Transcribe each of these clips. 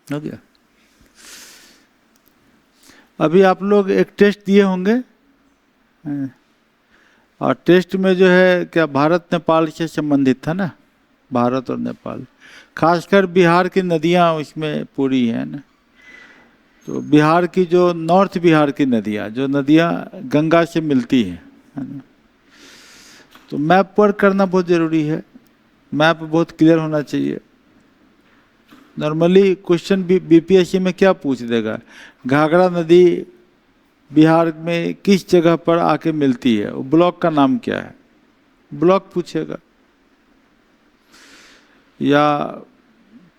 हो गया। अभी आप लोग एक टेस्ट दिए होंगे, और टेस्ट में जो है क्या भारत नेपाल से संबंधित था ना, भारत और नेपाल, खासकर बिहार की नदियां उसमें पूरी हैं ना। तो बिहार की जो नॉर्थ बिहार की नदियां, जो नदियां गंगा से मिलती हैं, है ना, तो मैप पर करना बहुत ज़रूरी है। मैप बहुत क्लियर होना चाहिए। नॉर्मली क्वेश्चन बीपीएससी में क्या पूछ देगा, घाघरा नदी बिहार में किस जगह पर आके मिलती है, वो ब्लॉक का नाम क्या है, ब्लॉक पूछेगा। या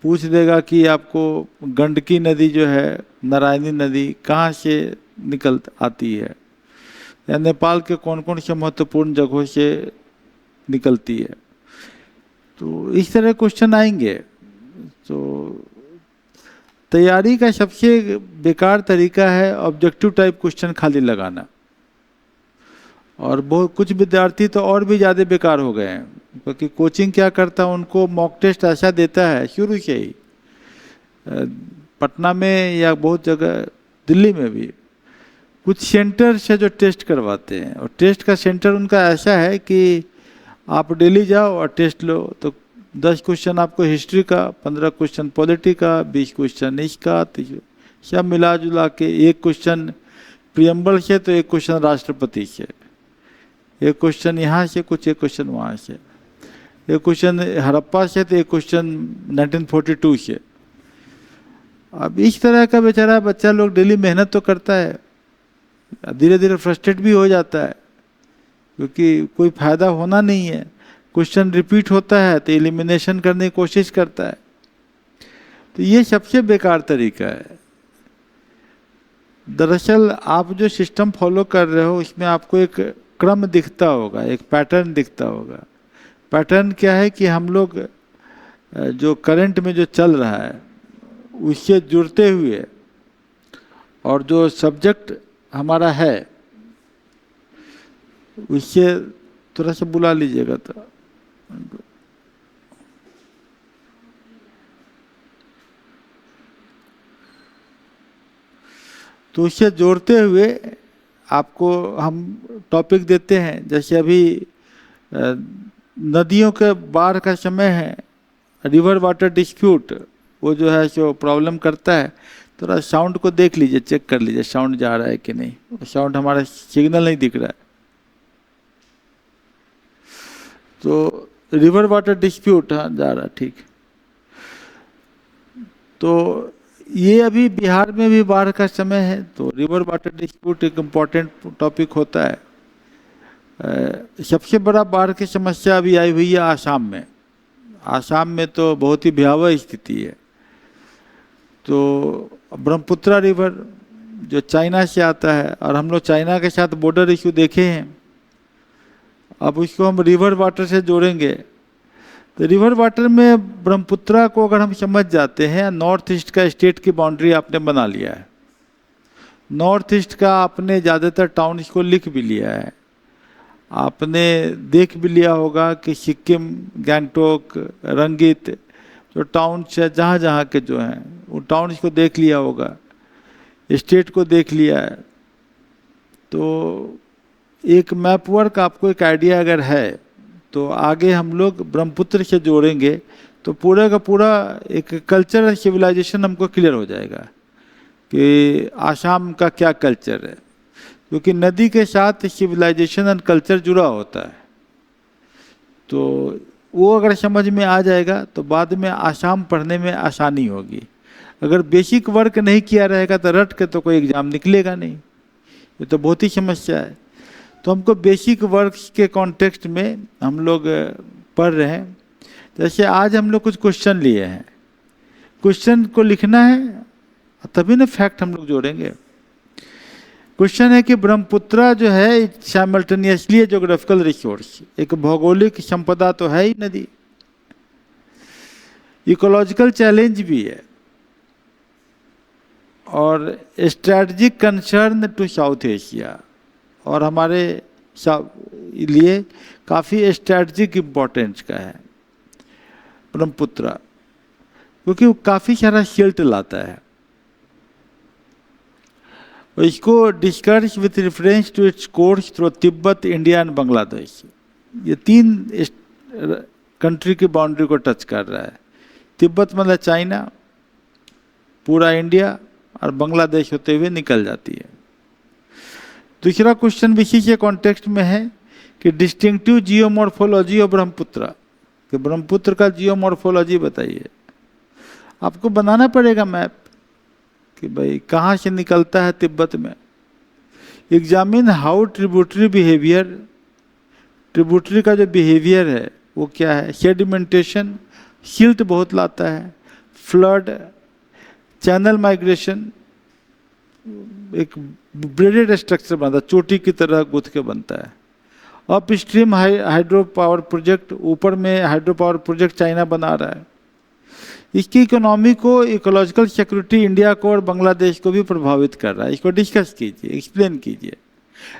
पूछ देगा कि आपको गंडकी नदी जो है, नारायणी नदी कहाँ से निकल आती है, या नेपाल के कौन कौन से महत्वपूर्ण जगहों से निकलती है। तो इस तरह क्वेश्चन आएंगे। तो तैयारी का सबसे बेकार तरीका है ऑब्जेक्टिव टाइप क्वेश्चन खाली लगाना। और बहुत कुछ विद्यार्थी तो और भी ज़्यादा बेकार हो गए हैं, क्योंकि कोचिंग क्या करता है, उनको मॉक टेस्ट ऐसा देता है शुरू से ही, पटना में या बहुत जगह दिल्ली में भी कुछ सेंटर से जो टेस्ट करवाते हैं, और टेस्ट का सेंटर उनका ऐसा है कि आप डेली जाओ और टेस्ट लो। तो 10 क्वेश्चन आपको हिस्ट्री का, 15 क्वेश्चन पॉलिटी का, 20 क्वेश्चन इसका, सब मिला जुला के एक क्वेश्चन प्रियम्बल से, तो एक क्वेश्चन राष्ट्रपति से, एक क्वेश्चन यहाँ से, कुछ एक क्वेश्चन वहाँ से, एक क्वेश्चन हड़प्पा से, तो एक क्वेश्चन 1942 से। अब इस तरह का बेचारा बच्चा लोग डेली मेहनत तो करता है, धीरे धीरे फ्रस्ट्रेट भी हो जाता है, क्योंकि कोई फायदा होना नहीं है। क्वेश्चन रिपीट होता है तो एलिमिनेशन करने की कोशिश करता है। तो ये सबसे बेकार तरीका है। दरअसल आप जो सिस्टम फॉलो कर रहे हो, उसमें आपको एक क्रम दिखता होगा, एक पैटर्न दिखता होगा। पैटर्न क्या है कि हम लोग जो करंट में जो चल रहा है उससे जुड़ते हुए, और जो सब्जेक्ट हमारा है उससे थोड़ा सा बुला लीजिएगा। तो उससे जोड़ते हुए आपको हम टॉपिक देते हैं। जैसे अभी नदियों के बाढ़ का समय है, रिवर वाटर डिस्प्यूट, वो जो है सो प्रॉब्लम करता है। थोड़ा साउंड को देख लीजिए, चेक कर लीजिए साउंड जा रहा है कि नहीं। साउंड हमारा सिग्नल नहीं दिख रहा है। तो रिवर वाटर डिस्प्यूट, हाँ जा रहा है, ठीक। तो ये अभी बिहार में भी बाढ़ का समय है, तो रिवर वाटर डिस्प्यूट एक इम्पॉर्टेंट टॉपिक होता है। सबसे बड़ा बाढ़ की समस्या अभी आई हुई है आसाम में। आसाम में तो बहुत ही भयावह स्थिति है। तो ब्रह्मपुत्रा रिवर जो चाइना से आता है, और हम लोग चाइना के साथ बॉर्डर इशू देखे हैं, अब उसको हम रिवर वाटर से जोड़ेंगे। तो रिवर वाटर में ब्रह्मपुत्रा को अगर हम समझ जाते हैं, नॉर्थ ईस्ट का स्टेट की बाउंड्री आपने बना लिया है, नॉर्थ ईस्ट का आपने ज़्यादातर टाउन इसको लिख भी लिया है। आपने देख भी लिया होगा कि सिक्किम, गैंगटोक, रंगीत जो टाउन से जहाँ जहाँ के जो हैं, वो टाउन इसको देख लिया होगा, स्टेट को देख लिया है। तो एक मैप वर्क आपको एक आइडिया अगर है, तो आगे हम लोग ब्रह्मपुत्र से जोड़ेंगे तो पूरा का पूरा एक कल्चरल सिविलाइजेशन हमको क्लियर हो जाएगा कि आसाम का क्या कल्चर है, क्योंकि नदी के साथ सिविलाइजेशन एंड कल्चर जुड़ा होता है। तो वो अगर समझ में आ जाएगा तो बाद में आसाम पढ़ने में आसानी होगी। अगर बेसिक वर्क नहीं किया रहेगा तो रट के तो कोई एग्ज़ाम निकलेगा नहीं, ये तो बहुत ही समस्या है। तो हमको बेसिक वर्क के कॉन्टेक्स्ट में हम लोग पढ़ रहे हैं। जैसे आज हम लोग कुछ क्वेश्चन लिए हैं, क्वेश्चन को लिखना है तभी ना फैक्ट हम लोग जोड़ेंगे। क्वेश्चन है कि ब्रह्मपुत्रा जो है साइमल्टेनियसली ज्योग्राफिकल रिसोर्स, एक भौगोलिक संपदा तो है ही नदी, इकोलॉजिकल चैलेंज भी है, और strategic concern to South Asia, और हमारे लिए काफ़ी स्ट्रैटेजिक इम्पोर्टेंस का है ब्रह्मपुत्रा। क्योंकि वो काफ़ी सारा सिल्ट लाता है। और इसको discuss with reference to its course through Tibet, India and Bangladesh. ये 3 कंट्री की बाउंड्री को टच कर रहा है। तिब्बत मतलब चाइना, पूरा इंडिया और बांग्लादेश होते हुए निकल जाती है। दूसरा क्वेश्चन भी इसी के कॉन्टेक्स्ट में है कि डिस्टिंक्टिव जियोमॉर्फोलॉजी ऑफ ब्रह्मपुत्र, कि ब्रह्मपुत्र का जियोमॉर्फोलॉजी बताइए। आपको बनाना पड़ेगा मैप कि भाई कहाँ से निकलता है तिब्बत में। Examine how tributary behaviour, tributary का जो बिहेवियर है वो क्या है। सेडिमेंटेशन, सिल्ट बहुत लाता है। फ्लड, चैनल माइग्रेशन, एक ब्रेडेड स्ट्रक्चर बनता है, चोटी की तरह गुथ के बनता है। Up stream hydro power project, ऊपर में हाइड्रो पावर प्रोजेक्ट चाइना बना रहा है। इसकी इकोनॉमी को, इकोलॉजिकल सिक्योरिटी इंडिया को और बांग्लादेश को भी प्रभावित कर रहा है। इसको डिस्कस कीजिए, एक्सप्लेन कीजिए।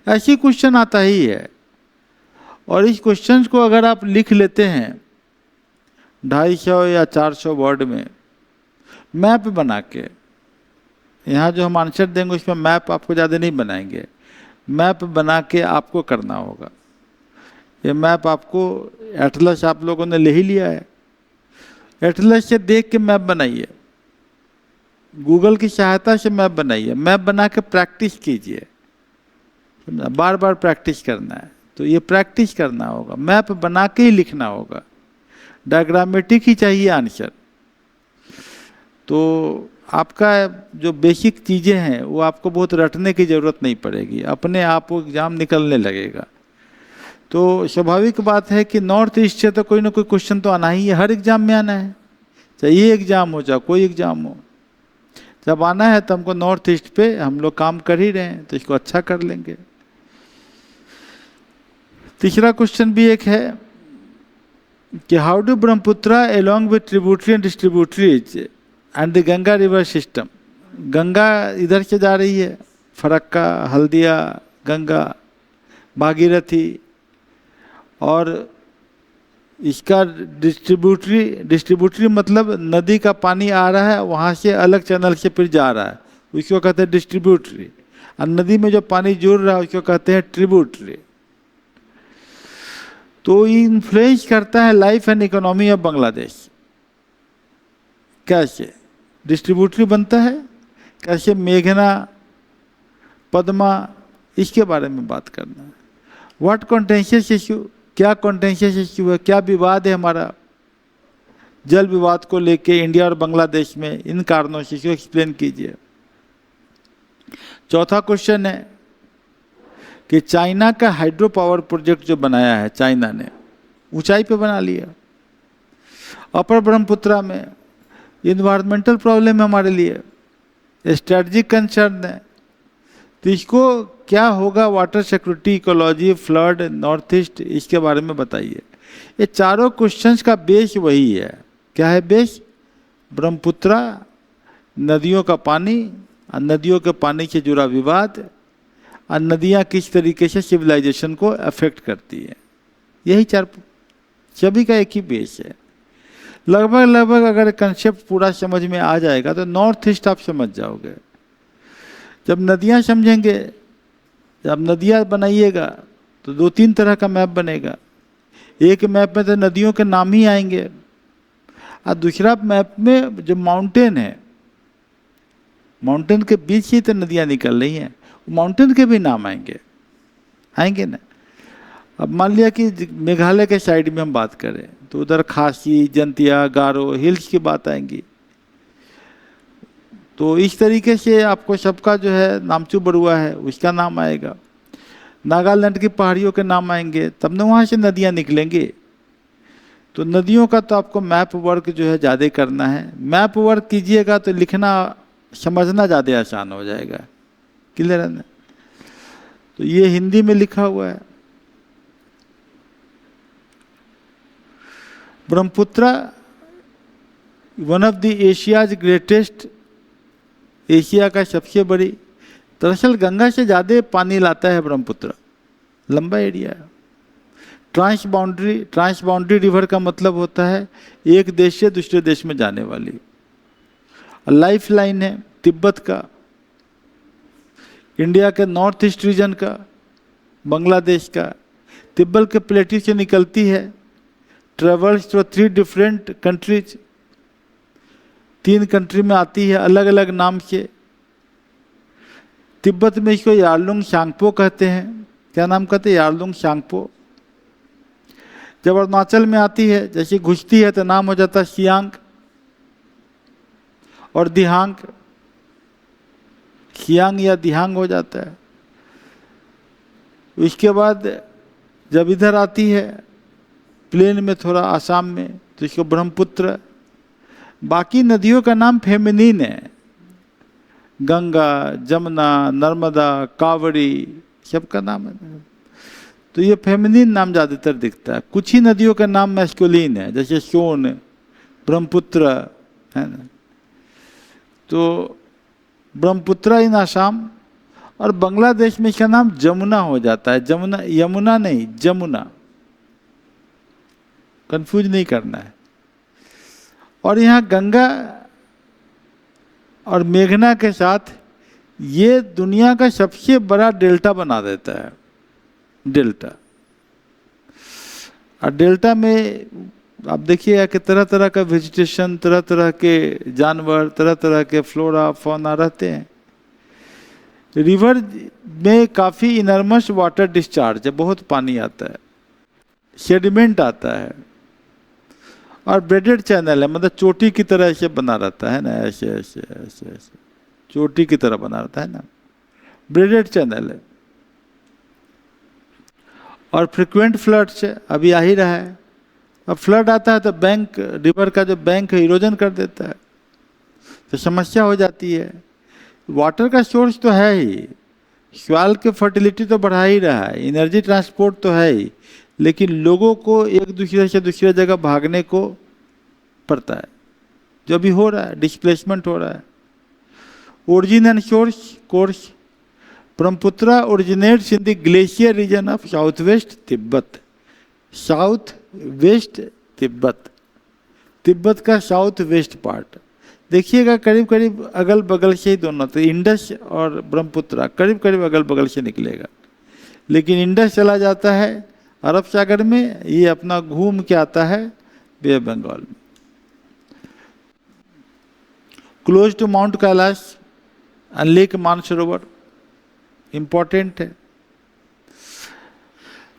ऐसे क्वेश्चन आता ही है। और इस क्वेश्चन को अगर आप लिख लेते हैं 250 या 400 वर्ड में मैप बना के, यहाँ जो हम आंसर देंगे उसमें मैप आपको ज़्यादा नहीं बनाएंगे, मैप बना के आपको करना होगा। ये मैप आपको, एटलस आप लोगों ने ले ही लिया है, एटलस से देख के मैप बनाइए, गूगल की सहायता से मैप बनाइए। मैप बना के प्रैक्टिस कीजिए, बार बार प्रैक्टिस करना है। तो ये प्रैक्टिस करना होगा, मैप बना के ही लिखना होगा। डायग्रामेटिक ही चाहिए आंसर। तो आपका जो बेसिक चीज़ें हैं वो आपको बहुत रटने की ज़रूरत नहीं पड़ेगी, अपने आप वो एग्ज़ाम निकलने लगेगा। तो स्वाभाविक बात है कि नॉर्थ ईस्ट से तो कोई ना कोई क्वेश्चन तो आना ही है, हर एग्ज़ाम में आना है, चाहे ये एग्ज़ाम हो चाहे कोई एग्ज़ाम हो। जब आना है तो हमको नॉर्थ ईस्ट पे हम लोग काम कर ही रहे हैं, तो इसको अच्छा कर लेंगे। तीसरा क्वेश्चन भी एक है कि how do Brahmaputra along with tributary and distributaries and the Ganga river system. Ganga इधर से जा रही है, फरक्का, हल्दिया, गंगा, भागीरथी, और इसका डिस्ट्रीब्यूटरी मतलब नदी का पानी आ रहा है, वहाँ से अलग चैनल से फिर जा रहा है, उसको कहते हैं डिस्ट्रीब्यूटरी। और नदी में जो पानी जुड़ रहा है उसको कहते हैं ट्रिब्यूटरी। तो इन्फ्लुएंस करता है life and economy of Bangladesh. कैसे डिस्ट्रीब्यूटरी बनता है, कैसे मेघना, पद्मा, इसके बारे में बात करना है। व्हाट कॉन्टेंशियस इश्यू, क्या कॉन्टेंशियस इश्यू है, क्या विवाद है हमारा जल विवाद को लेके इंडिया और बांग्लादेश में, इन कारणों से इसको एक्सप्लेन कीजिए। चौथा क्वेश्चन है कि चाइना का हाइड्रो पावर प्रोजेक्ट जो बनाया है, चाइना ने ऊंचाई पे बना लिया, अपर ब्रह्मपुत्रा में, इन्वायरमेंटल प्रॉब्लम है हमारे लिए, स्ट्रेटजिक कंसर्न है। तो इसको क्या होगा, water security, ecology, flood, north east, इसके बारे में बताइए। ये चारों क्वेश्चंस का बेस वही है। क्या है बेस? ब्रह्मपुत्रा, नदियों का पानी और नदियों के पानी से जुड़ा विवाद, और नदियाँ किस तरीके से सिविलाइजेशन को अफेक्ट करती है। यही चार, सभी का एक ही बेस है। लगभग अगर कंसेप्ट पूरा समझ में आ जाएगा तो नॉर्थ ईस्ट आप समझ जाओगे। जब नदियाँ समझेंगे, जब नदियाँ बनाइएगा तो 2-3 तरह का मैप बनेगा। एक मैप में तो नदियों के नाम ही आएंगे, और दूसरा मैप में जो माउंटेन है, माउंटेन के बीच ही तो नदियाँ निकल रही हैं, माउंटेन के भी नाम आएंगे ना। अब मान लिया कि मेघालय के साइड में हम बात करें तो उधर खासी, जंतिया, गारो, हिल्स की बात आएंगी। तो इस तरीके से आपको सबका जो है, नामचू बरुआ है उसका नाम आएगा, नागालैंड की पहाड़ियों के नाम आएंगे, तब न वहाँ से नदियाँ निकलेंगी। तो नदियों का तो आपको मैप वर्क जो है ज़्यादा करना है। मैप वर्क कीजिएगा तो लिखना समझना ज़्यादा आसान हो जाएगा। क्लियर है ना? तो ये हिंदी में लिखा हुआ है। Brahmaputra one of the Asia's greatest, Asia का सबसे बड़ी, दरअसल गंगा से ज़्यादा पानी लाता है ब्रह्मपुत्र, लंबा एरिया है। ट्रांस बाउंड्री रिवर का मतलब होता है एक देश से दूसरे देश में जाने वाली। लाइफ लाइन है तिब्बत का, इंडिया के नॉर्थ ईस्ट रीजन का, बांग्लादेश का। तिब्बत के प्लेटू से निकलती है, travels through 3 different countries, 3 country में आती है अलग अलग नाम से। तिब्बत में इसको यारलुंग शांगपो कहते हैं। क्या नाम कहते हैं? यारलुंग शांगपो। जब अरुणाचल में आती है, जैसे घुसती है तो नाम हो जाता है सियांग और दिहांग, सियांग या दिहांग हो जाता है। उसके बाद जब इधर आती है प्लेन में थोड़ा आसाम में, तो इसको ब्रह्मपुत्र। बाकी नदियों का नाम फेमिनिन है, गंगा, जमुना, नर्मदा, कावड़ी, सबका नाम है। तो ये फेमिनिन नाम ज़्यादातर दिखता है। कुछ ही नदियों का नाम मैस्कुलिन है, जैसे सोन, ब्रह्मपुत्र, है ना। तो ब्रह्मपुत्र इन आसाम, और बांग्लादेश में इसका नाम जमुना हो जाता है। जमुना, यमुना नहीं, जमुना, कंफ्यूज नहीं करना है। और यहाँ गंगा और मेघना के साथ ये दुनिया का सबसे बड़ा डेल्टा बना देता है, डेल्टा। और डेल्टा में आप देखिएगा कि तरह तरह का वेजिटेशन, तरह तरह के जानवर, तरह तरह के फ्लोरा फौना रहते हैं। रिवर में काफ़ी इनर्मस वाटर डिस्चार्ज है, बहुत पानी आता है, सेडिमेंट आता है, और ब्रेडेड चैनल है, मतलब चोटी की तरह ऐसे बना रहता है ना, ऐसे ऐसे ऐसे ऐसे चोटी की तरह बना रहता है ना, ब्रेडेड चैनल है। और फ्रिक्वेंट फ्लड्स अभी आ ही रहा है। अब फ्लड आता है तो बैंक, रिवर का जो बैंक है इरोजन कर देता है, तो समस्या हो जाती है। वाटर का सोर्स तो है ही, सॉइल की फर्टिलिटी तो बढ़ा ही रहा है, एनर्जी ट्रांसपोर्ट तो है ही, लेकिन लोगों को एक दूसरे से दूसरे जगह भागने को पड़ता है, जो भी हो रहा है, डिस्प्लेसमेंट हो रहा है। Origin and source course, Brahmaputra originates in the glacier region of south west Tibet. South west Tibet, Tibet का साउथ वेस्ट पार्ट देखिएगा, करीब करीब अगल बगल से ही दोनों, तो इंडस और ब्रह्मपुत्र करीब करीब अगल बगल से निकलेगा। लेकिन इंडस चला जाता है अरब सागर में, ये अपना घूम के आता है बे ऑफ बंगाल में। Close to Mount Kailash and Lake Mansarovar, important है।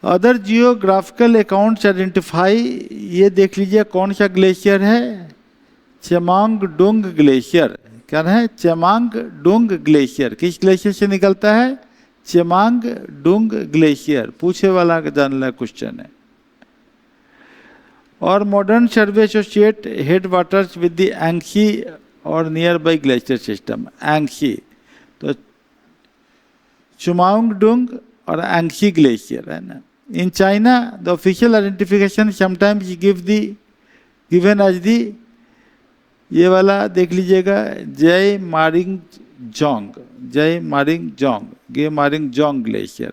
अदर जियोग्राफिकल अकाउंट्स आइडेंटिफाई, ये देख लीजिए कौन सा ग्लेशियर है, चेमांग डोंग ग्लेशियर। क्या है? Chemang Dong glacier. किस ग्लेशियर से निकलता है? Chemang Dong glacier. पूछे वाला जानना क्वेश्चन है। और modern survey associate head waters with the Angsi और nearby glacier system. Angsi तो चुमांग डोंग और एंग्शी ग्लेशियर है ना। In China the official identification sometimes given as the, ये वाला देख लीजिएगा, Jai Maring Jong, Jai Maring Jong, Ge Maring Jong glacier.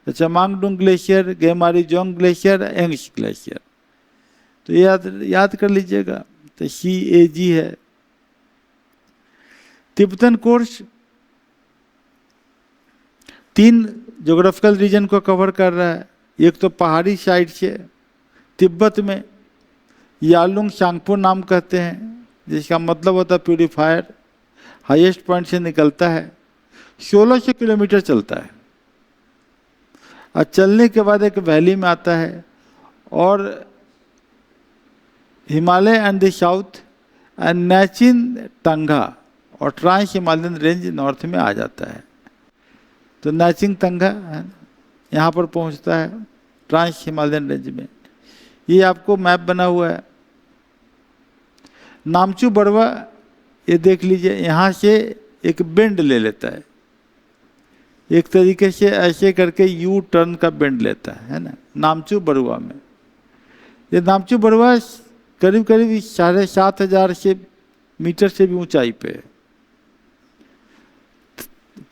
तो चमांगडुंग ग्लेशियर, गे मारी जोंग ग्लेशियर, एंग्श ग्लेशियर। तो याद कर लीजिएगा। तो CAG है। तिब्बतन कोर्स 3 ज्योग्राफिकल रीजन को कवर कर रहा है। एक तो पहाड़ी साइड से तिब्बत में यालुंग शांगपो नाम कहते हैं, जिसका मतलब होता है प्यूरिफायर, हाईएस्ट पॉइंट से निकलता है, 1600 किलोमीटर चलता है। और चलने के बाद एक वैली में आता है, और Himalaya and the south and नाचिन तंगा और ट्रांस हिमालयन रेंज नॉर्थ में आ जाता है। तो नाचिंग तंगा है, यहाँ पर पहुँचता है ट्रांस हिमालयन रेंज में। ये आपको मैप बना हुआ है। नामचू बड़वा, ये देख लीजिए, यहाँ से एक बेंड ले लेता है, एक तरीके से ऐसे करके यू टर्न का बेंड लेता है ना, नामचू बड़वा में। ये नामचू बड़वा करीब करीब 7,500 मीटर से भी ऊंचाई पे है,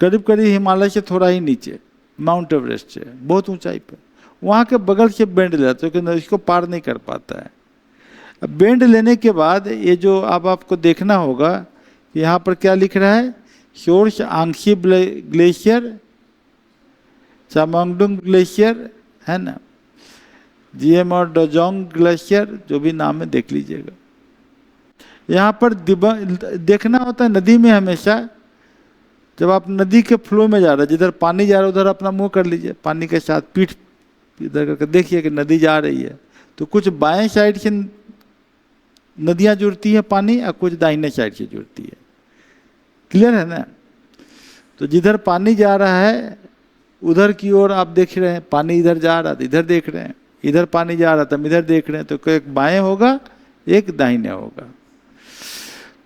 करीब करीब हिमालय से थोड़ा ही नीचे, माउंट एवरेस्ट से बहुत ऊंचाई पे। वहाँ के बगल से बेंड लेता है, क्योंकि इसको पार नहीं कर पाता है। बेंड लेने के बाद ये जो अब आपको देखना होगा, यहाँ पर क्या लिख रहा है, सोर्स आंगशी ग्लेशियर, चामोंगडुंग ग्लेशियर है ना, जियम और डोजोंग ग्लेशियर, जो भी नाम है देख लीजिएगा। यहाँ पर देखना होता है नदी में हमेशा, जब आप नदी के फ्लो में जा रहे हैं, जिधर पानी जा रहा है उधर अपना मुंह कर लीजिए, पानी के साथ पीठ इधर करके देखिए कि नदी जा रही है। तो कुछ बाएं साइड से नदियाँ जुड़ती है पानी, और कुछ दाहिने साइड से जुड़ती है। क्लियर है ना? तो जिधर पानी जा रहा है उधर की ओर आप देख रहे हैं, पानी इधर जा रहा था इधर देख रहे हैं, इधर पानी जा रहा था हम इधर देख रहे हैं, तो एक बाएं होगा एक दाहिने होगा।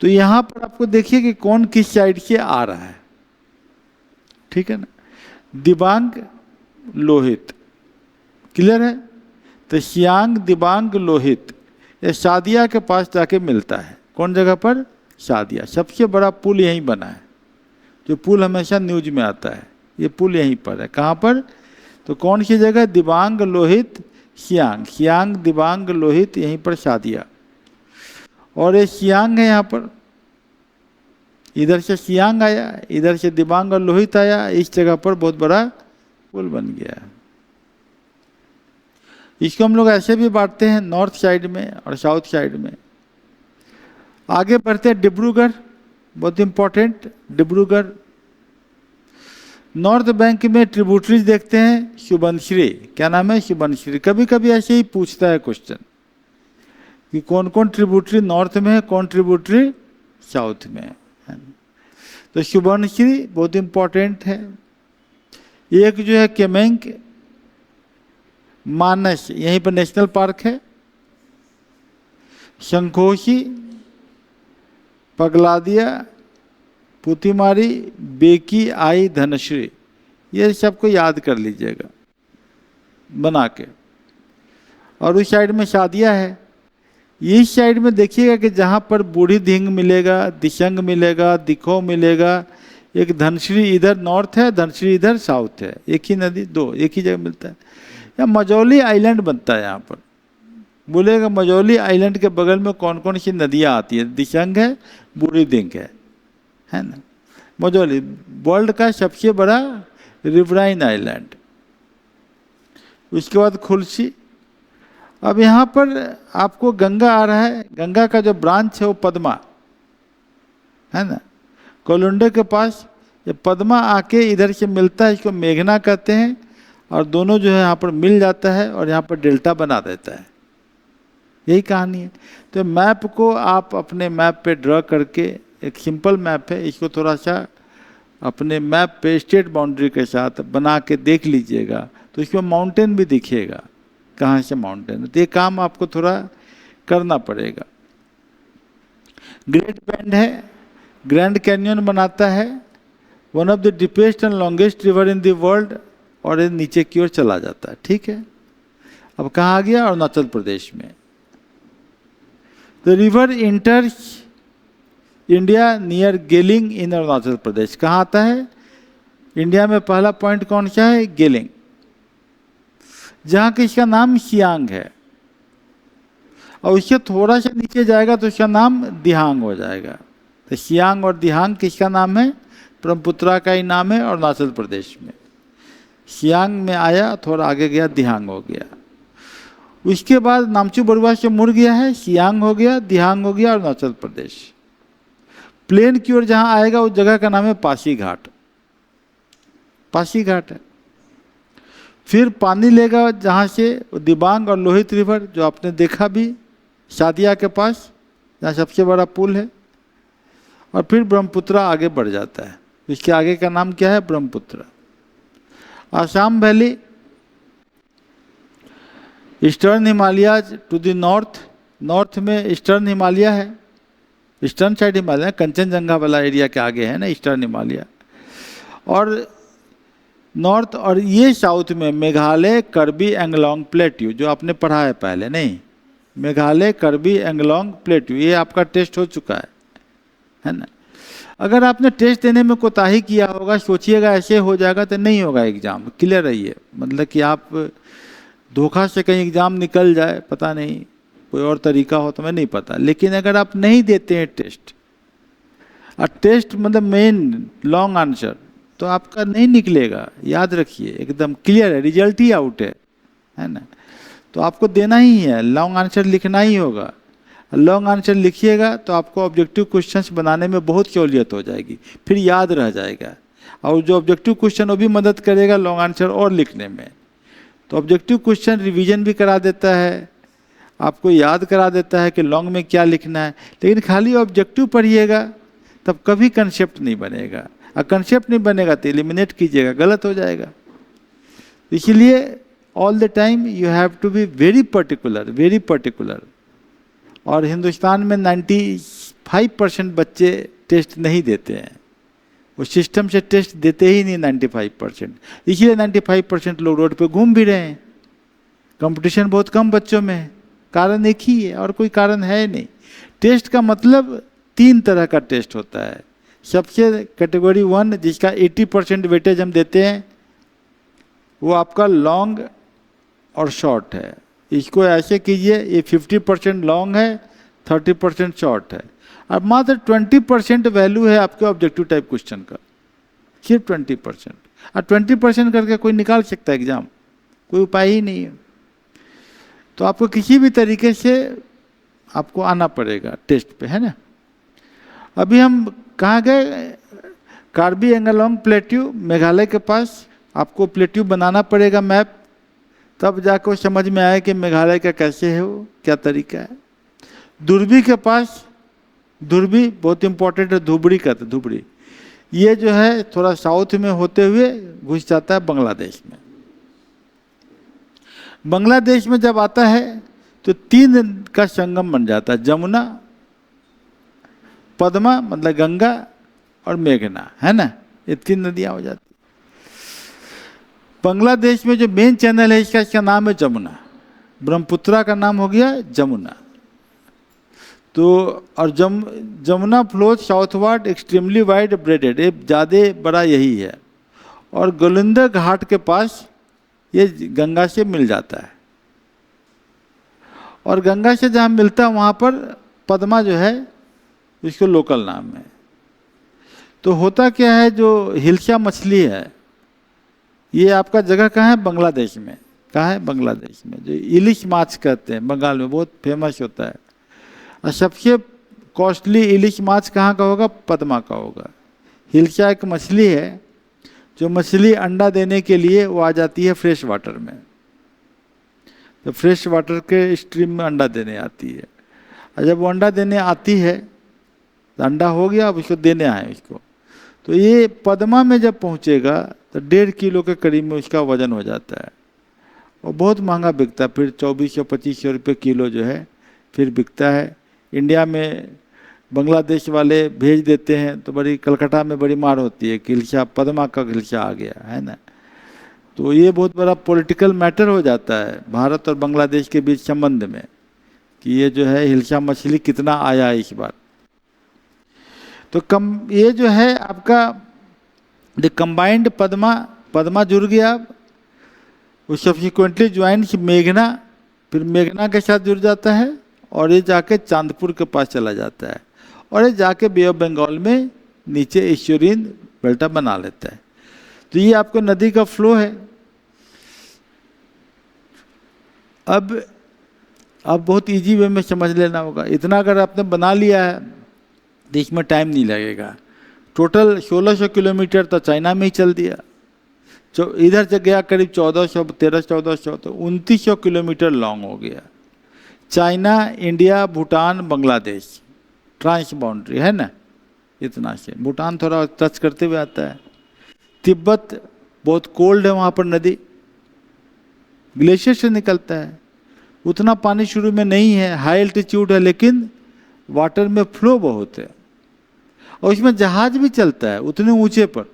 तो यहाँ पर आपको देखिए कि कौन किस साइड से आ रहा है, ठीक है ना। दिबांग लोहित, क्लियर है? तो सियांग दिबांग लोहित ये शादिया के पास जाके मिलता है। कौन जगह पर? शादिया। सबसे बड़ा पुल यहीं बना है, जो पुल हमेशा न्यूज में आता है, ये पुल यहीं पर है। कहाँ पर? तो कौन सी जगह? दिबांग लोहित सियांग, सियांग दिबांग लोहित, यहीं पर शादिया। और ये सियांग है यहाँ पर, इधर से सियांग आया, इधर से दिबांग और लोहित आया, इस जगह पर बहुत बड़ा पुल बन गया। इसको हम लोग ऐसे भी बांटते हैं, नॉर्थ साइड में और साउथ साइड में। आगे बढ़ते हैं, डिब्रूगढ़ बहुत इंपॉर्टेंट। डिब्रूगढ़ नॉर्थ बैंक में ट्रिब्यूटरीज देखते हैं, सुबनश्री, क्या नाम है? सुबनश्री। कभी कभी ऐसे ही पूछता है क्वेश्चन कि कौन कौन ट्रिब्यूटरी नॉर्थ में है, कौन ट्रिब्यूटरी साउथ में है। तो सुबनश्री बहुत इंपॉर्टेंट है। एक जो है केमेंग मानस, यहीं पर नेशनल पार्क है। शंखोशी, पगलादिया, पुतिमारी, बेकी, आई, धनश्री, ये सबको याद कर लीजिएगा बना के। और उस साइड में शादिया है। इस साइड में देखिएगा कि जहाँ पर बूढ़ी धिंग मिलेगा, दिशंग मिलेगा, दिखो मिलेगा। एक धनश्री इधर नॉर्थ है, धनश्री इधर साउथ है, एक ही नदी, दो एक ही जगह मिलता है। या मजौली आइलैंड बनता है यहाँ पर। बोलेगा मजौली आइलैंड के बगल में कौन कौन सी नदियाँ आती है? दिशंग है, बूढ़ी धिंग है ना। मजौली वर्ल्ड का सबसे बड़ा रिवराइन आइलैंड। उसके बाद खुलसी। अब यहाँ पर आपको गंगा आ रहा है, गंगा का जो ब्रांच है वो पद्मा है ना, कोलुंडे के पास। ये पद्मा आके इधर से मिलता है, इसको मेघना कहते हैं, और दोनों जो है यहाँ पर मिल जाता है और यहाँ पर डेल्टा बना देता है। यही कहानी है। तो मैप को आप अपने मैप पे ड्रॉ करके, एक सिंपल मैप है, इसको थोड़ा सा अपने मैप पे स्टेट बाउंड्री के साथ बना के देख लीजिएगा, तो इसमें माउंटेन भी दिखेगा, कहाँ से माउंटेन है। तो ये काम आपको थोड़ा करना पड़ेगा। ग्रेट बैंड है, ग्रैंड कैन्यन बनाता है, one of the deepest and longest river in the world, और ये नीचे की ओर चला जाता है। ठीक है, अब कहाँ आ गया? अरुणाचल प्रदेश में। The river enters India near Gelling in Arunachal Pradesh. कहाँ आता है? इंडिया में पहला पॉइंट कौन सा है? गेलिंग, जहाँ कि इसका नाम सियांग है, और उससे थोड़ा सा नीचे जाएगा तो इसका नाम दिहांग हो जाएगा। तो सियांग और दिहांग किसका नाम है? ब्रह्मपुत्रा का ही नाम है अरुणाचल प्रदेश में। सियांग में आया, थोड़ा आगे गया, दिहांग हो गया। उसके बाद नामचू बरुआ से मुड़ गया है, सियांग हो गया, दिहांग हो गया, अरुणाचल प्रदेश। प्लेन की ओर जहाँ आएगा उस जगह का नाम है पासीघाट, पासीघाट है। फिर पानी लेगा जहाँ से दिबांग और लोहित रिवर, जो आपने देखा भी शादिया के पास, जहाँ सबसे बड़ा पुल है। और फिर ब्रह्मपुत्रा आगे बढ़ जाता है। इसके आगे का नाम क्या है? Brahmaputra. Assam valley, eastern Himalayas to the north, नॉर्थ में ईस्टर्न हिमालय है, ईस्टर्न साइड हिमालय, कंचनजंगा वाला एरिया के आगे है ना ईस्टर्न हिमालय। और नॉर्थ, और ये साउथ में मेघालय, कर्बी एंगलोंग प्लेट्यू, जो आपने पढ़ा है पहले, नहीं? मेघालय, कर्बी एंगलोंग प्लेट्यू, ये आपका टेस्ट हो चुका है ना। अगर आपने टेस्ट देने में कोताही किया होगा, सोचिएगा ऐसे हो जाएगा, तो नहीं होगा एग्जाम। क्लियर रहिए, मतलब कि आप धोखा से कहीं एग्जाम निकल जाए, पता नहीं कोई और तरीका हो तो मैं नहीं पता। लेकिन अगर आप नहीं देते हैं टेस्ट, और टेस्ट मतलब मेन लॉन्ग आंसर तो आपका नहीं निकलेगा, याद रखिए, एकदम क्लियर है, रिजल्ट ही आउट है ना। तो आपको देना ही है, लॉन्ग आंसर लिखना ही होगा। लॉन्ग आंसर लिखिएगा तो आपको ऑब्जेक्टिव क्वेश्चंस बनाने में बहुत सहूलियत हो जाएगी, फिर याद रह जाएगा। और जो ऑब्जेक्टिव क्वेश्चन वो भी मदद करेगा लॉन्ग आंसर और लिखने में। तो ऑब्जेक्टिव क्वेश्चन रिवीजन भी करा देता है, आपको याद करा देता है कि लॉन्ग में क्या लिखना है। लेकिन खाली ऑब्जेक्टिव पढ़िएगा तब कभी कंसेप्ट नहीं बनेगा, और कंसेप्ट नहीं बनेगा तो एलिमिनेट कीजिएगा, गलत हो जाएगा। इसलिए all the time you have to be very particular, very particular. और हिंदुस्तान में 95% बच्चे टेस्ट नहीं देते हैं, वो सिस्टम से टेस्ट देते ही नहीं 95%। इसलिए 95% लोग रोड पे घूम भी रहे हैं। कंपटीशन बहुत कम बच्चों में है, कारण एक ही है और कोई कारण है नहीं। टेस्ट का मतलब 3 तरह का टेस्ट होता है। सबसे कैटेगरी 1 जिसका 80% वेटेज हम देते हैं वो आपका लॉन्ग और शॉर्ट है। इसको ऐसे कीजिए, ये 50% लॉन्ग है, 30% शॉर्ट है, और मात्र 20% वैल्यू है आपके ऑब्जेक्टिव टाइप क्वेश्चन का, सिर्फ 20%। और 20% करके कोई निकाल सकता है एग्जाम, कोई उपाय ही नहीं है। तो आपको किसी भी तरीके से आपको आना पड़ेगा टेस्ट पे, है ना। अभी हम कहाँ गए, कार्बी एंगलोंग प्लेट्यू, मेघालय के पास। आपको प्लेट्यू बनाना पड़ेगा मैप, तब जाकर समझ में आए कि मेघालय का कैसे है, वो क्या तरीका है। दुर्बी के पास, दुर्बी बहुत इंपॉर्टेंट है, धुबड़ी का, तो धुबड़ी ये जो है थोड़ा साउथ में होते हुए घुस जाता है बांग्लादेश में। बांग्लादेश में जब आता है तो 3 का संगम बन जाता है, जमुना, पद्मा मतलब गंगा, और मेघना, है ना, ये 3 नदियां हो जाती। बांग्लादेश में जो मेन चैनल है इसका नाम है जमुना, ब्रह्मपुत्रा का नाम हो गया जमुना। तो और Jamuna flows southward extremely wide braided, ये ज़्यादा बड़ा यही है। और गोलिंदर घाट के पास ये गंगा से मिल जाता है, और गंगा से जहाँ मिलता है वहाँ पर पद्मा जो है इसको लोकल नाम है। तो होता क्या है, जो हिल्सा मछली है ये आपका जगह कहाँ है, बांग्लादेश में। कहाँ है, बांग्लादेश में, जो इलिश माछ कहते हैं, बंगाल में बहुत फेमस होता है। और सबसे कॉस्टली इलिश माछ कहाँ का होगा, पद्मा का होगा। हिल्सा एक मछली है, जो मछली अंडा देने के लिए वो आ जाती है फ्रेश वाटर में, तो फ्रेश वाटर के स्ट्रीम में अंडा देने आती है। और जब वो अंडा देने आती है तो अंडा हो गया, अब उसको देने आए इसको। तो ये पद्मा में जब पहुँचेगा तो 1.5 किलो के करीब में उसका वजन हो जाता है, और बहुत महंगा बिकता है। फिर 2400-2500 रुपये किलो जो है फिर बिकता है। इंडिया में बांग्लादेश वाले भेज देते हैं तो बड़ी कलकत्ता में बड़ी मार होती है कि हिल्सा, पद्मा का हिल्सा आ गया, है ना। तो ये बहुत बड़ा पॉलिटिकल मैटर हो जाता है भारत और बांग्लादेश के बीच संबंध में, कि ये जो है हिल्सा मछली कितना आया है इस बार। तो ये जो है आपका द कंबाइंड पद्मा जुड़ गया। अब वो सब्सिक्वेंटली ज्वाइंट मेघना, फिर मेघना के साथ जुड़ जाता है, और ये जाके चांदपुर के पास चला जाता है, और ये जाके बे ऑफ बंगाल में नीचे ईश्वरीन बेल्टा बना लेता है। तो ये आपको नदी का फ्लो है। अब बहुत इजी वे में समझ लेना होगा। इतना अगर आपने बना लिया है तो इसमें टाइम नहीं लगेगा। टोटल 1600 किलोमीटर तो चाइना में ही चल दिया, इधर से गया करीब 1400 तो 2900 किलोमीटर लॉन्ग हो गया। China, India, Bhutan, Bangladesh trans boundary है ना, इतना से। भूटान थोड़ा टच करते हुए आता है। तिब्बत बहुत कोल्ड है, वहाँ पर नदी ग्लेशियर से निकलता है, उतना पानी शुरू में नहीं है, हाई एल्टीट्यूड है, लेकिन वाटर में फ्लो बहुत है, और इसमें जहाज भी चलता है उतने ऊंचे पर,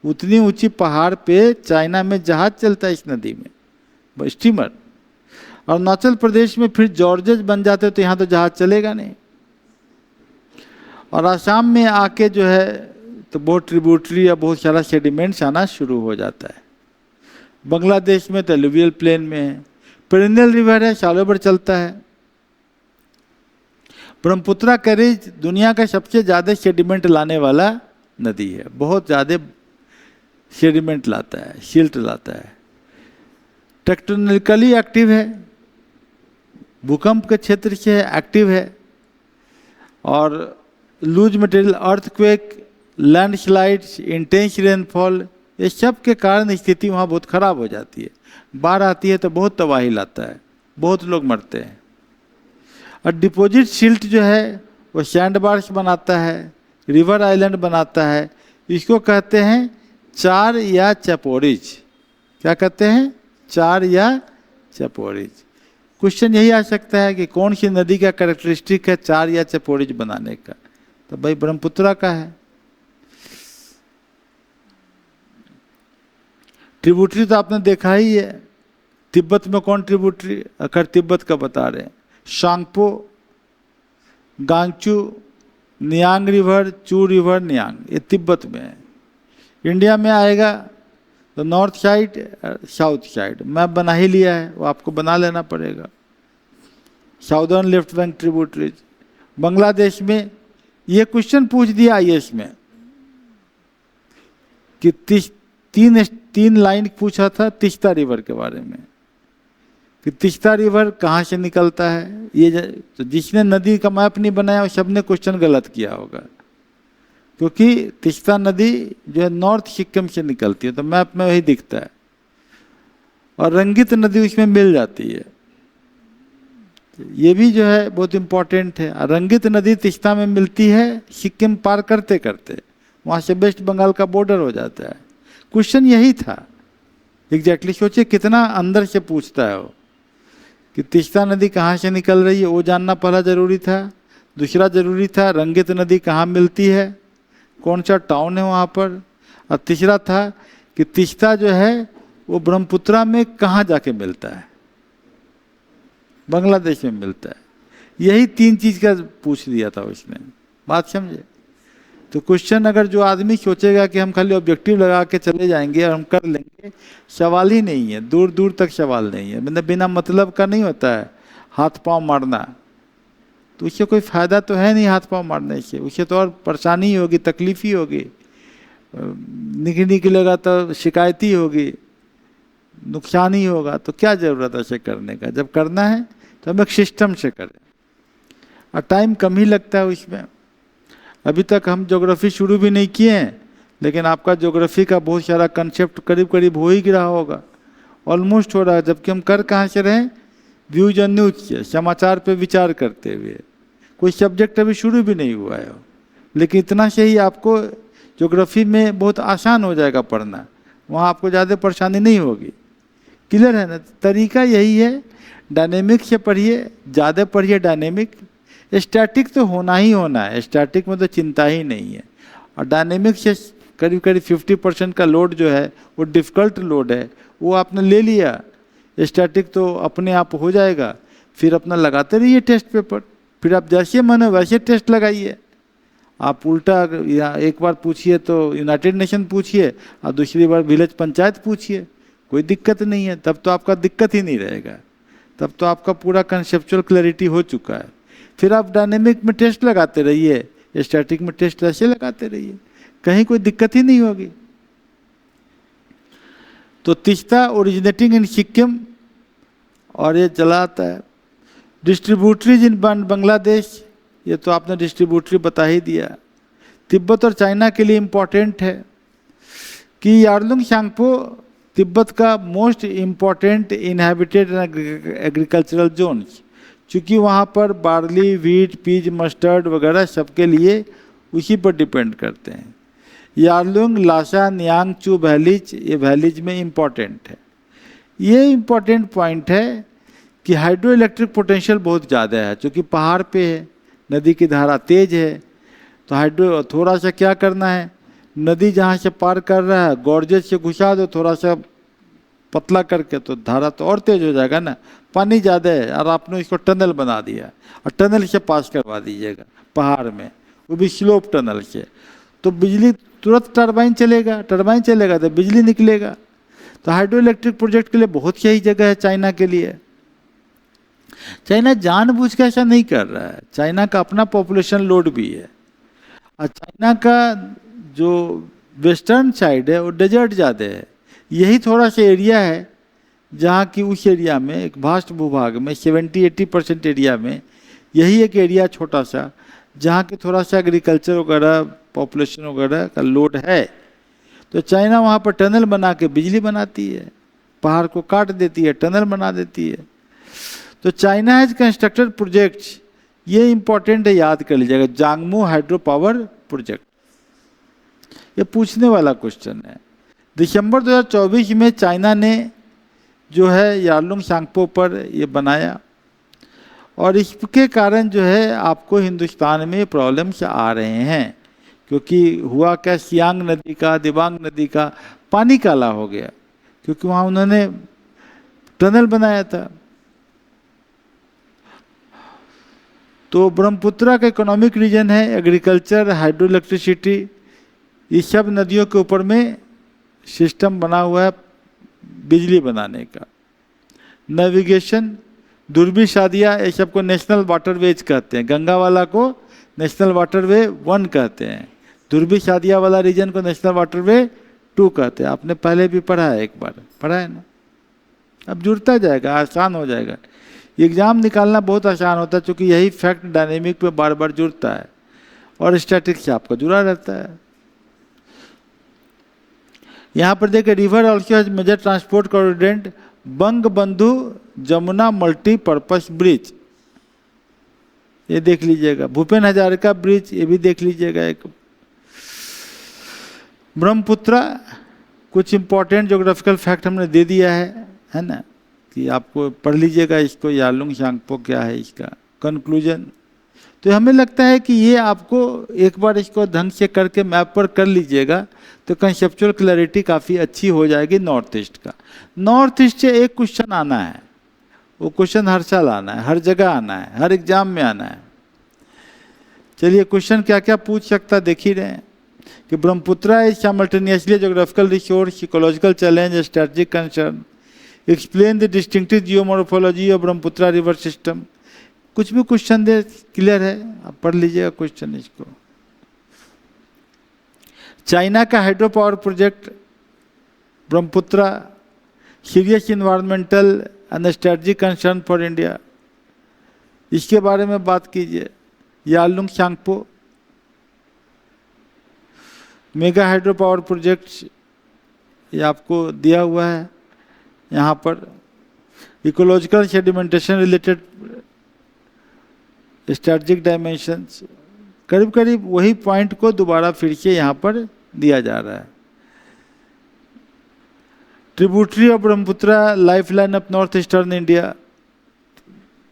उतनी ऊंची पहाड़ पे चाइना में जहाज चलता है इस नदी में, स्टीमर। और अरुणाचल प्रदेश में फिर जॉर्जेस बन जाते तो यहाँ तो जहाज चलेगा नहीं। और आसाम में आके जो है तो बहुत ट्रिब्यूटरी या बहुत सारा सेडिमेंट्स आना शुरू हो जाता है। बांग्लादेश में तो एलुवियल प्लेन में है, पेरिनियल रिवर है, सालों भर चलता है। ब्रह्मपुत्रा कैरेज दुनिया का सबसे ज़्यादा सेडिमेंट लाने वाला नदी है, बहुत ज़्यादा सेडिमेंट लाता है, सिल्ट लाता है। टेक्टोनिकली एक्टिव है, भूकंप के क्षेत्र से एक्टिव है, और loose material, earthquake, landslides, intense rainfall, ये सब के कारण स्थिति वहाँ बहुत ख़राब हो जाती है। बाढ़ आती है तो बहुत तबाही लाता है, बहुत लोग मरते हैं। और डिपॉजिट सिल्ट जो है वो सैंड बार्स बनाता है, रिवर आइलैंड बनाता है। इसको कहते हैं चार या चपोरिज। क्या कहते हैं? चार या चपोरिज। क्वेश्चन यही आ सकता है कि कौन सी नदी का कैरेक्टरिस्टिक है चार या चपोरिज बनाने का? तो भाई ब्रह्मपुत्रा का है। ट्रिब्यूटरी तो आपने देखा ही है। तिब्बत में कौन ट्रिब्यूटरी? अगर तिब्बत का बता रहे हैं, सांगपो, गांगचू, नियांग रिवर, चू रिवर, नियांग, ये तिब्बत में है। इंडिया में आएगा तो north side, south side map बना ही लिया है, वो आपको बना लेना पड़ेगा। Southern left bank tributaries. Bangladesh में ये क्वेश्चन पूछ दिया आईएएस में कि तीन लाइन पूछा था तिस्ता रिवर के बारे में कि तिस्ता रिवर कहाँ से निकलता है। ये तो जिसने नदी का मैप नहीं बनाया वो सबने क्वेश्चन गलत किया होगा, क्योंकि तिस्ता नदी जो है नॉर्थ सिक्किम से निकलती है, तो मैप में वही दिखता है, और रंगित नदी उसमें मिल जाती है। ये भी जो है बहुत इम्पोर्टेंट है। रंगित नदी तिस्ता में मिलती है सिक्किम पार करते करते, वहाँ से वेस्ट बंगाल का बॉर्डर हो जाता है। क्वेश्चन यही था एग्जैक्टली। सोचिए कितना अंदर से पूछता है वो कि तिस्ता नदी कहाँ से निकल रही है, वो जानना पहला ज़रूरी था। दूसरा ज़रूरी था रंगित नदी कहाँ मिलती है, कौन सा टाउन है वहाँ पर, और तीसरा था कि तिस्ता जो है वो ब्रह्मपुत्रा में कहाँ जाके मिलता है, बांग्लादेश में मिलता है। यही तीन चीज़ का पूछ दिया था उसने। बात समझे? तो क्वेश्चन अगर जो आदमी सोचेगा कि हम खाली ऑब्जेक्टिव लगा के चले जाएंगे और हम कर लेंगे, सवाल ही नहीं है, दूर दूर तक सवाल नहीं है। मतलब बिना मतलब का नहीं होता है हाथ पांव मारना, तो उससे कोई फ़ायदा तो है नहीं। हाथ पांव मारने से उससे तो और परेशानी ही होगी, तकलीफ ही होगी, निकलेगा तो शिकायत ही होगी, नुकसान ही होगा। तो क्या ज़रूरत है ऐसे करने का? जब करना है तो हम एक सिस्टम से करें, और टाइम कम ही लगता है उसमें। अभी तक हम ज्योग्राफी शुरू भी नहीं किए हैं, लेकिन आपका ज्योग्राफी का बहुत सारा कंसेप्ट करीब करीब हो ही रहा होगा, ऑलमोस्ट हो रहा है। जबकि हम कर कहाँ से रहे? व्यूज और न्यूज से, समाचार पे विचार करते हुए। कोई सब्जेक्ट अभी शुरू भी नहीं हुआ है, लेकिन इतना से ही आपको ज्योग्राफी में बहुत आसान हो जाएगा पढ़ना, वहाँ आपको ज़्यादा परेशानी नहीं होगी। क्लियर है ना? तरीका यही है, डायनेमिक से पढ़िए, ज़्यादा पढ़िए डायनेमिक। स्टैटिक तो होना ही होना है, स्टैटिक में तो चिंता ही नहीं है। और डायनेमिक से करीब करीब 50% का लोड जो है वो डिफ़िकल्ट लोड है, वो आपने ले लिया। स्टैटिक तो अपने आप हो जाएगा, फिर अपना लगाते रहिए टेस्ट पेपर। फिर आप जैसे मन है वैसे टेस्ट लगाइए। आप उल्टा एक बार पूछिए तो यूनाइटेड नेशन पूछिए, और दूसरी बार विलेज पंचायत पूछिए, कोई दिक्कत नहीं है। तब तो आपका दिक्कत ही नहीं रहेगा, तब तो आपका पूरा कंसेप्चुअल क्लैरिटी हो चुका है। फिर आप डायनेमिक में टेस्ट लगाते रहिए, स्टैटिक में टेस्ट ऐसे लगाते रहिए, कहीं कोई दिक्कत ही नहीं होगी। तो तिस्ता ओरिजिनेटिंग इन सिक्किम, और ये चला आता है। डिस्ट्रीब्यूटरीज इन बांग्लादेश, ये तो आपने डिस्ट्रीब्यूटरी बता ही दिया। तिब्बत और चाइना के लिए इम्पोर्टेंट है कि यार्लुंग सांगपो तिब्बत का most important inhabited agricultural zones, क्योंकि वहाँ पर बार्ली, व्हीट, पीज, मस्टर्ड वगैरह सबके लिए उसी पर डिपेंड करते हैं। यार्लुंग, लासा, नियांग, चू वैलीज, ये वैलीज में इम्पॉर्टेंट है। ये इम्पॉर्टेंट पॉइंट है कि हाइड्रो इलेक्ट्रिक पोटेंशियल बहुत ज़्यादा है, क्योंकि पहाड़ पे है, नदी की धारा तेज है। तो हाइड्रो थोड़ा सा क्या करना है, नदी जहाँ से पार कर रहा है गॉर्जेस से घुसा दो थोड़ा सा पतला करके, तो धारा तो और तेज हो जाएगा ना। पानी ज़्यादा है और आपने इसको टनल बना दिया, और टनल से पास करवा दीजिएगा पहाड़ में, वो भी स्लोप टनल से, तो बिजली तुरंत टरबाइन चलेगा, टरबाइन चलेगा तो बिजली निकलेगा। तो हाइड्रो इलेक्ट्रिक प्रोजेक्ट के लिए बहुत सही जगह है चाइना के लिए। चाइना जानबूझ के ऐसा नहीं कर रहा है, चाइना का अपना पॉपुलेशन लोड भी है, और चाइना का जो वेस्टर्न साइड है वो डेजर्ट ज़्यादा है। यही थोड़ा सा एरिया है जहाँ की उस एरिया में एक वास्ट भूभाग में 70-80% एरिया में यही एक एरिया छोटा सा जहाँ के थोड़ा सा एग्रीकल्चर वगैरह पॉपुलेशन वगैरह का लोड है। तो चाइना वहाँ पर टनल बना के बिजली बनाती है, पहाड़ को काट देती है, टनल बना देती है। तो चाइना हैज़ कंस्ट्रक्टेड प्रोजेक्ट्स, ये इंपॉर्टेंट है, याद कर लीजिएगा, जांगमू हाइड्रो पावर प्रोजेक्ट। ये पूछने वाला क्वेश्चन है। दिसंबर 2024 में चाइना ने जो है यारलुंग सांगपो पर ये बनाया, और इसके कारण जो है आपको हिंदुस्तान में प्रॉब्लम्स आ रहे हैं, क्योंकि हुआ क्या, सियांग नदी का, दिबांग नदी का पानी काला हो गया, क्योंकि वहाँ उन्होंने टनल बनाया था। तो ब्रह्मपुत्रा का इकोनॉमिक रीजन है, एग्रीकल्चर, हाइड्रो इलेक्ट्रिसिटी, ये सब नदियों के ऊपर में सिस्टम बना हुआ है बिजली बनाने का। नेविगेशन, दुर्बी शादिया, ये सबको नेशनल वाटरवेज कहते हैं। गंगा वाला को नेशनल वाटरवे 1 कहते हैं, दुर्बी शादिया वाला रीजन को नेशनल वाटरवे 2 कहते हैं। आपने पहले भी पढ़ा है, एक बार पढ़ा है ना। अब जुड़ता जाएगा, आसान हो जाएगा। एग्ज़ाम निकालना बहुत आसान होता है, क्योंकि यही फैक्ट डायनेमिक पे बार बार जुड़ता है और स्टैटिक्स से आपका जुड़ा रहता है। यहाँ पर देखिए, river also has major transport corridor Bangabandhu Jamuna multipurpose bridge, ये देख लीजिएगा। भूपेन हजारिका ब्रिज, ये भी देख लीजिएगा। एक ब्रह्मपुत्रा, कुछ इंपॉर्टेंट ज्योग्राफिकल फैक्ट हमने दे दिया है ना, कि आपको पढ़ लीजिएगा इसको, यारलुंग सांगपो क्या है इसका कंक्लूजन। तो हमें लगता है कि ये आपको एक बार इसको ढंग से करके मैप पर कर लीजिएगा तो कंसेप्चुअल क्लैरिटी काफ़ी अच्छी हो जाएगी नॉर्थ ईस्ट का। नॉर्थ ईस्ट से एक क्वेश्चन आना है, वो क्वेश्चन हर साल आना है, हर जगह आना है, हर एग्जाम में आना है। चलिए, क्वेश्चन क्या क्या पूछ सकता देख ही रहे हैं कि Brahmaputra is simultaneously geographical resource, ecological challenge, strategic concern, explain the distinctive geomorphology of Brahmaputra river system. कुछ भी क्वेश्चन दे, क्लियर है, आप पढ़ लीजिएगा क्वेश्चन इसको। चाइना का hydro power project Brahmaputra, serious environmental and strategic concern for India, इसके बारे में बात कीजिए। Yarlung Tsangpo mega hydro power project, ये आपको दिया हुआ है यहाँ पर। Ecological sedimentation related strategic dimensions, करीब करीब वही पॉइंट को दोबारा फिर से यहाँ पर दिया जा रहा है। Tributary of Brahmaputra, lifeline of north eastern India,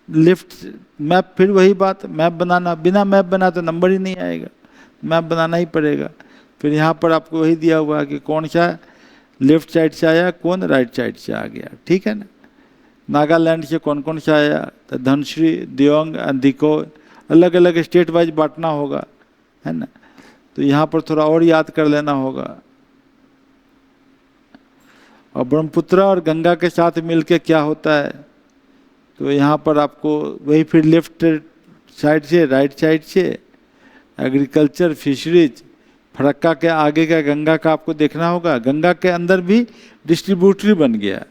lift map, फिर वही बात, मैप बनाना, बिना मैप बना तो नंबर ही नहीं आएगा, मैप बनाना ही पड़ेगा। फिर यहाँ पर आपको वही दिया हुआ है कि कौन सा लेफ्ट साइड से आया, कौन राइट साइड से आ गया, ठीक है ना। नागालैंड से कौन कौन सा आया, तो धनश्री, दियोंग, अंधिको, अलग अलग स्टेट वाइज बांटना होगा, है ना। तो यहाँ पर थोड़ा और याद कर लेना होगा। और ब्रह्मपुत्रा और गंगा के साथ मिलके क्या होता है, तो यहाँ पर आपको वही फिर लेफ्ट साइड से, राइट साइड से एग्रीकल्चर, फिशरीज, फरक्का के आगे का गंगा का आपको देखना होगा। गंगा के अंदर भी डिस्ट्रीब्यूटरी बन गया,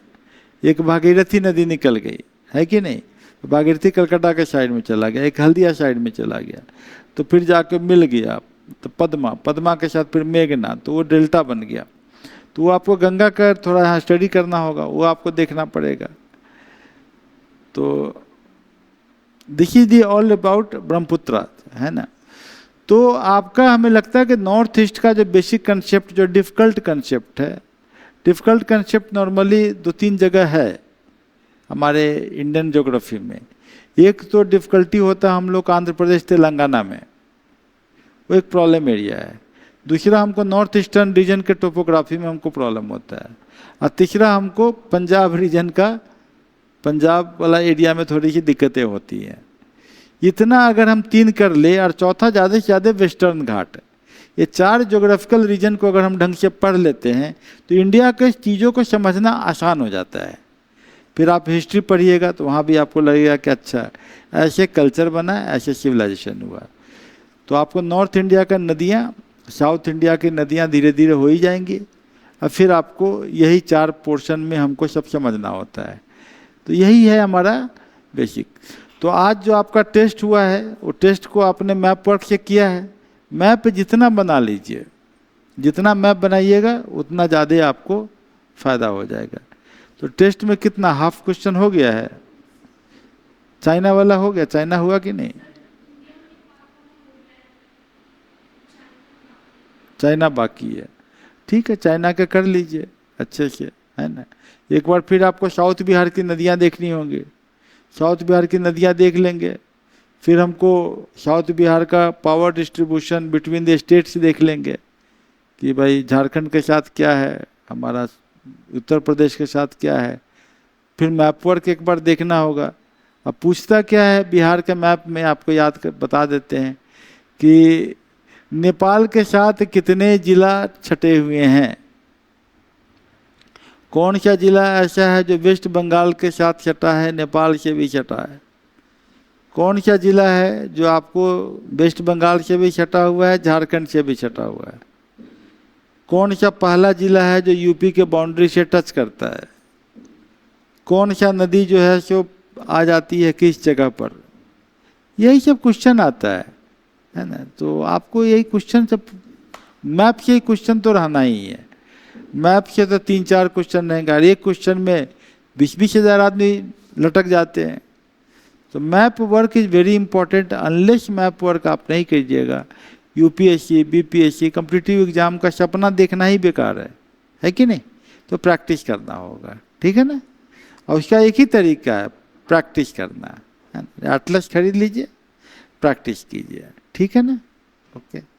एक भागीरथी नदी निकल गई है कि नहीं, भागीरथी कलकत्ता के साइड में चला गया, एक हल्दिया साइड में चला गया, तो फिर जाके मिल गया तो पद्मा, पद्मा के साथ फिर मेघना, तो वो डेल्टा बन गया। तो वो आपको गंगा का थोड़ा यहाँ स्टडी करना होगा, वो आपको देखना पड़ेगा। तो this is the all about Brahmaputra, है ना। तो आपका हमें लगता है कि नॉर्थ ईस्ट का जो बेसिक कंसेप्ट, जो डिफ़िकल्ट कंसेप्ट है, डिफ़िकल्ट कंसेप्ट नॉर्मली 2-3 जगह है हमारे इंडियन ज्योग्राफी में। एक तो डिफ़िकल्टी होता है हम लोग आंध्र प्रदेश तेलंगाना में, वो एक प्रॉब्लम एरिया है। दूसरा हमको नॉर्थ ईस्टर्न रीजन के टोपोग्राफी में हमको प्रॉब्लम होता है। और तीसरा हमको पंजाब रीजन का, पंजाब वाला एरिया में थोड़ी सी दिक्कतें होती हैं। इतना अगर हम 3 कर ले, और चौथा ज़्यादा से ज़्यादा वेस्टर्न घाट, ये 4 ज्योग्राफिकल रीजन को अगर हम ढंग से पढ़ लेते हैं तो इंडिया के चीज़ों को समझना आसान हो जाता है। फिर आप हिस्ट्री पढ़िएगा तो वहाँ भी आपको लगेगा कि अच्छा ऐसे कल्चर बना, ऐसे सिविलाइजेशन हुआ। तो आपको नॉर्थ इंडिया का नदियाँ, साउथ इंडिया की नदियाँ धीरे धीरे हो ही जाएंगी, और फिर आपको यही 4 पोर्शन में हमको सब समझना होता है। तो यही है हमारा बेसिक। तो आज जो आपका टेस्ट हुआ है वो टेस्ट को आपने मैप वर्क से किया है। मैप जितना बना लीजिए, जितना मैप बनाइएगा उतना ज़्यादा आपको फ़ायदा हो जाएगा। तो टेस्ट में कितना हाफ क्वेश्चन हो गया है, चाइना वाला हो गया, चाइना हुआ कि नहीं? चाइना बाकी है, ठीक है, चाइना के कर लीजिए अच्छे से, है ना। एक बार फिर आपको साउथ बिहार की नदियाँ देखनी होंगी, साउथ बिहार की नदियाँ देख लेंगे। फिर हमको साउथ बिहार का power distribution between the states देख लेंगे कि भाई झारखंड के साथ क्या है, हमारा उत्तर प्रदेश के साथ क्या है। फिर मैप वर्क एक बार देखना होगा। अब पूछता क्या है बिहार के मैप में, आपको याद कर बता देते हैं कि नेपाल के साथ कितने जिला छटे हुए हैं, कौन सा जिला ऐसा है जो वेस्ट बंगाल के साथ छटा है, नेपाल से भी छटा है, कौन सा जिला है जो आपको वेस्ट बंगाल से भी छटा हुआ है, झारखंड से भी छटा हुआ है, कौन सा पहला जिला है जो यूपी के बाउंड्री से टच करता है, कौन सा नदी जो है सो आ जाती है किस जगह पर, यही सब क्वेश्चन आता है ना। तो आपको यही क्वेश्चन सब मैप से ही क्वेश्चन तो रहना ही है। मैप से तो 3-4 क्वेश्चन रहेंगे और एक क्वेश्चन में 20-20 हज़ार आदमी लटक जाते हैं। तो map work is very important. Unless map work आप नहीं कीजिएगा, यूपीएससी, बीपीएससी, कॉम्पिटिटिव एग्जाम का सपना देखना ही बेकार है कि नहीं। तो प्रैक्टिस करना होगा, ठीक है ना। और उसका एक ही तरीका है, प्रैक्टिस करना है। एटलस खरीद लीजिए, प्रैक्टिस कीजिए, ठीक है ना। ओके।